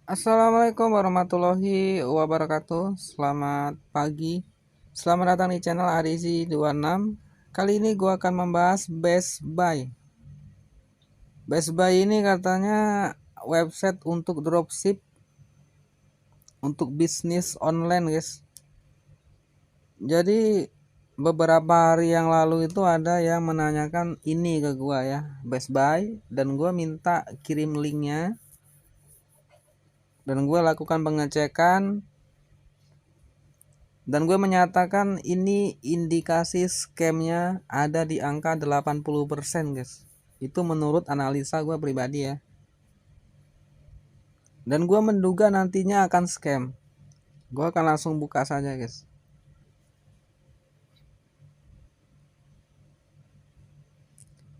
Assalamualaikum warahmatullahi wabarakatuh. Selamat pagi. Selamat datang di channel Arizi26. Kali ini gua akan membahas Best Buy. Best Buy ini katanya website untuk dropship, untuk bisnis online, guys. Jadi beberapa hari yang lalu itu ada yang menanyakan ini ke gua ya, Best Buy, dan gua minta kirim linknya. Dan gue lakukan pengecekan, dan gue menyatakan ini indikasi scamnya ada di angka 80%, guys. Itu menurut analisa gue pribadi ya. Dan gue menduga nantinya akan scam. Gue akan langsung buka saja, guys.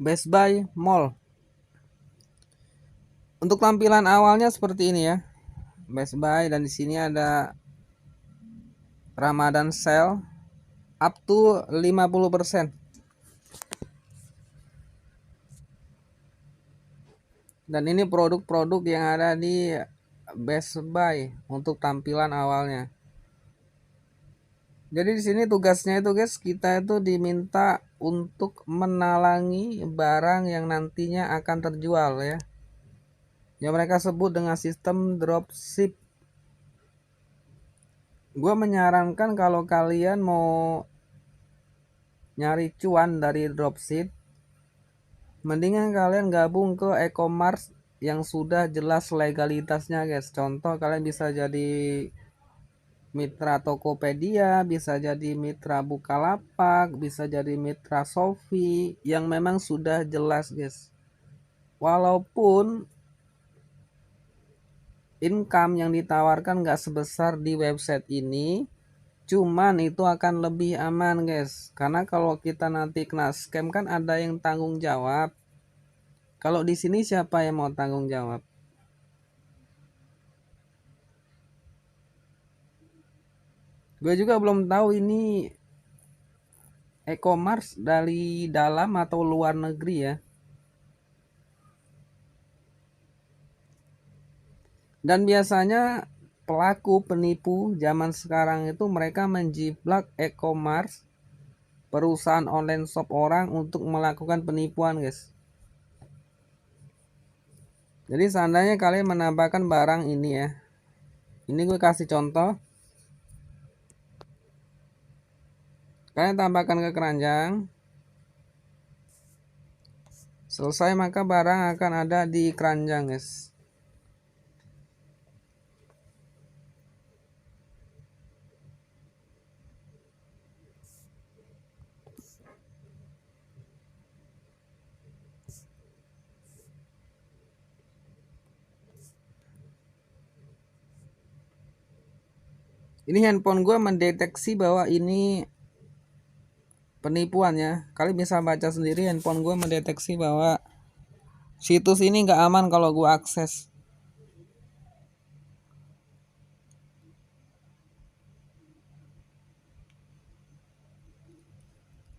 Best Buy Mall. Untuk tampilan awalnya seperti ini ya. Best Buy, dan di sini ada Ramadan Sale up to 50%. Dan ini produk-produk yang ada di Best Buy untuk tampilan awalnya. Jadi di sini tugasnya itu, guys, kita itu diminta untuk menalangi barang yang nantinya akan terjual ya. Yang mereka sebut dengan sistem dropship. Gue menyarankan kalau kalian mau nyari cuan dari dropship, mendingan kalian gabung ke e-commerce yang sudah jelas legalitasnya, guys. Contoh, kalian bisa jadi mitra Tokopedia, bisa jadi mitra Bukalapak, bisa jadi mitra Shopee yang memang sudah jelas, guys. Walaupun income yang ditawarkan gak sebesar di website ini, cuman itu akan lebih aman, guys. Karena kalau kita nanti kena scam kan ada yang tanggung jawab. Kalau di sini siapa yang mau tanggung jawab? Gue juga belum tahu ini e-commerce dari dalam atau luar negeri ya. Dan biasanya pelaku penipu zaman sekarang itu mereka menjiplak e-commerce, perusahaan online shop orang, untuk melakukan penipuan, guys. Jadi seandainya kalian menambahkan barang ini ya, ini gue kasih contoh, kalian tambahkan ke keranjang, selesai maka barang akan ada di keranjang, guys. Ini handphone gue mendeteksi bahwa ini penipuan ya. Kalian bisa baca sendiri, handphone gue mendeteksi bahwa situs ini nggak aman kalau gue akses.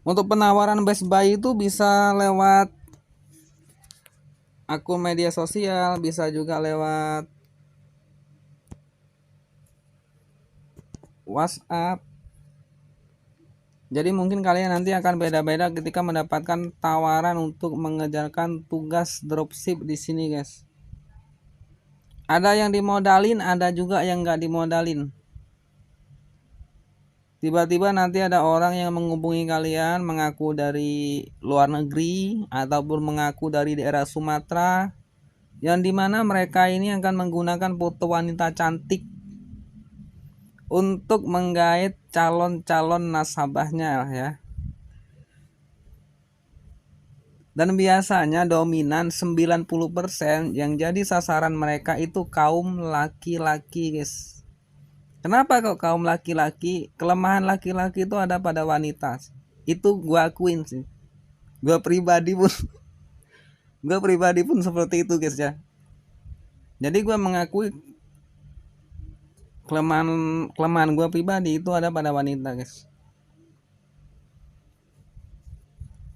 Untuk penawaran Best Buy itu bisa lewat akun media sosial, bisa juga lewat WhatsApp. Jadi mungkin kalian nanti akan beda-beda ketika mendapatkan tawaran untuk mengerjakan tugas dropship di sini, guys. Ada yang dimodalin, ada juga yang nggak dimodalin. Tiba-tiba nanti ada orang yang menghubungi kalian mengaku dari luar negeri ataupun mengaku dari daerah Sumatera, yang dimana mereka ini akan menggunakan foto wanita cantik untuk menggait calon-calon nasabahnya ya. Dan biasanya dominan 90% yang jadi sasaran mereka itu kaum laki-laki, guys. Kenapa kok kaum laki-laki? Kelemahan laki-laki itu ada pada wanita. Itu gua akuin sih. Gua pribadi pun gue pribadi pun seperti itu, guys ya. Jadi gue mengakui kelemahan kelemahan gue pribadi itu ada pada wanita, guys.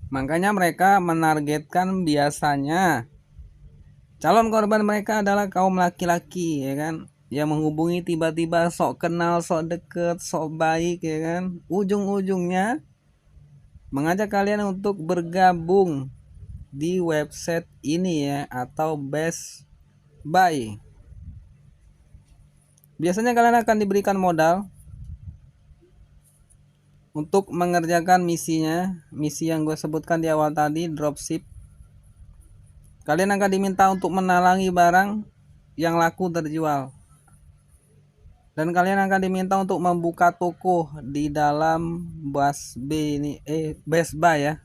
Makanya mereka menargetkan biasanya Calon korban mereka adalah kaum laki-laki, ya kan, yang menghubungi tiba-tiba sok kenal, sok deket, sok baik, ya kan. Ujung-ujungnya mengajak kalian untuk bergabung di website ini ya, atau Best Buy. Biasanya kalian akan diberikan modal untuk mengerjakan misinya, misi yang gue sebutkan di awal tadi, dropship. Kalian akan diminta untuk menalangi barang yang laku terjual. Dan kalian akan diminta untuk membuka toko di dalam Best Buy ya.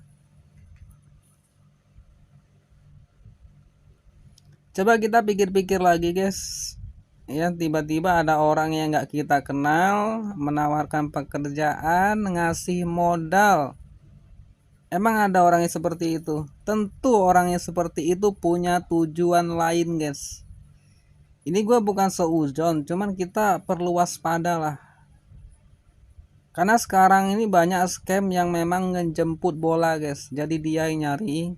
Coba kita pikir-pikir lagi guys. Ya, tiba-tiba ada orang yang nggak kita kenal menawarkan pekerjaan, ngasih modal. Emang ada orang yang seperti itu? Tentu orang yang seperti itu punya tujuan lain guys. Ini gue bukan seuzon, cuman kita perlu waspada lah. Karena sekarang ini banyak scam yang memang ngejemput bola guys. Jadi dia yang nyari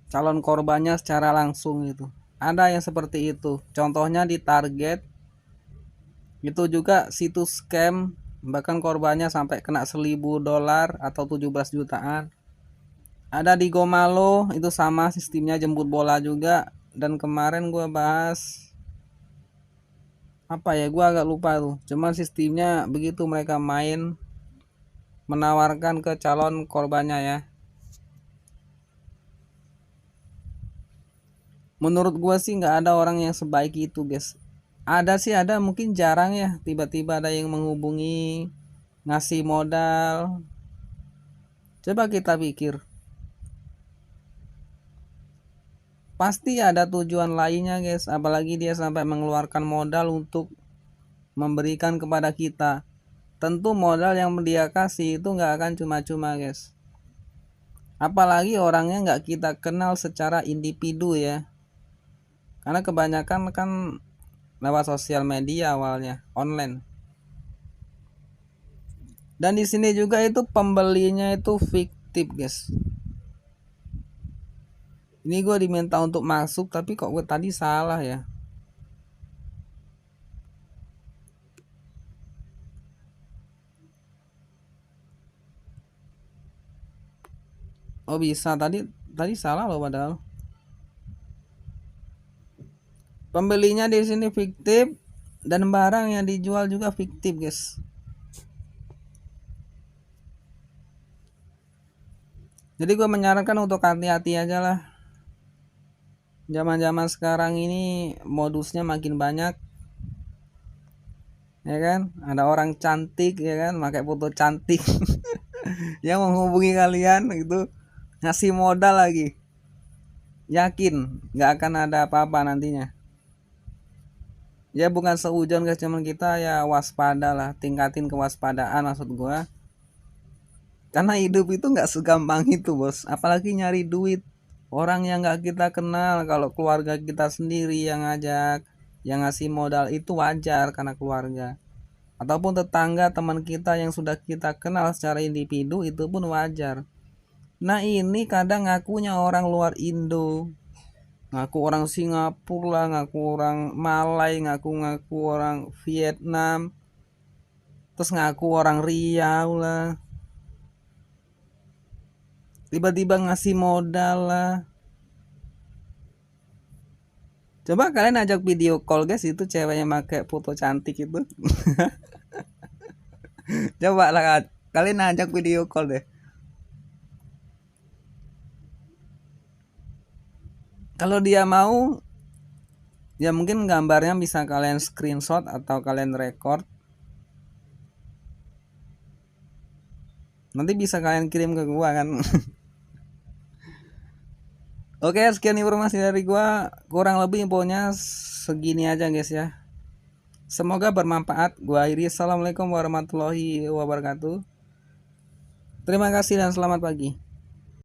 calon korbannya secara langsung gitu. Ada yang seperti itu. Contohnya di Target. Itu juga situs scam. Bahkan korbannya sampai kena $1.000 atau 17 jutaan. Ada di Gomalo, itu sama sistemnya, jemput bola juga. Dan kemarin gue bahas apa ya, gue agak lupa tuh. Cuman sistemnya begitu, mereka main menawarkan ke calon korbannya ya. Menurut gue sih nggak ada orang yang sebaik itu guys. Ada sih, ada, mungkin jarang ya, tiba-tiba ada yang menghubungi ngasih modal. Coba kita pikir, pasti ada tujuan lainnya guys. Apalagi dia sampai mengeluarkan modal untuk memberikan kepada kita. Tentu modal yang dia kasih itu nggak akan cuma-cuma guys. Apalagi orangnya nggak kita kenal secara individu ya. Karena kebanyakan kan lewat sosial media awalnya, online. Dan di sini juga itu pembelinya itu fiktif guys. Ini gue diminta untuk masuk, tapi kok gue tadi salah ya. Oh bisa, tadi salah loh padahal. Pembelinya di sini fiktif dan barang yang dijual juga fiktif guys. Jadi gue menyarankan untuk hati-hati aja lah. Zaman-zaman sekarang ini modusnya makin banyak. Ya kan? Ada orang cantik ya kan, pakai foto cantik yang menghubungi kalian gitu, ngasih modal lagi. Yakin nggak akan ada apa-apa nantinya. Ya bukan seujon guys, cuman kita ya waspada lah, tingkatin kewaspadaan maksud gua. Karena hidup itu nggak segampang itu bos, apalagi nyari duit. Orang yang nggak kita kenal, kalau keluarga kita sendiri yang ngajak, yang ngasih modal itu wajar karena keluarga. Ataupun tetangga teman kita yang sudah kita kenal secara individu itu pun wajar. Nah ini kadang ngakunya orang luar Indo, ngaku orang Singapura lah, ngaku orang Malay, ngaku orang Vietnam, terus ngaku orang Riau lah, tiba-tiba ngasih modal lah. Coba kalian ajak video call guys, itu ceweknya pakai foto cantik itu. Coba lah kalian ajak video call deh. Kalau dia mau, ya mungkin gambarnya bisa kalian screenshot atau kalian record. Nanti bisa kalian kirim ke gua kan. Oke, sekian informasi dari gua. Kurang lebih infonya segini aja guys ya. Semoga bermanfaat. Gua akhiri. Assalamualaikum warahmatullahi wabarakatuh. Terima kasih dan selamat pagi.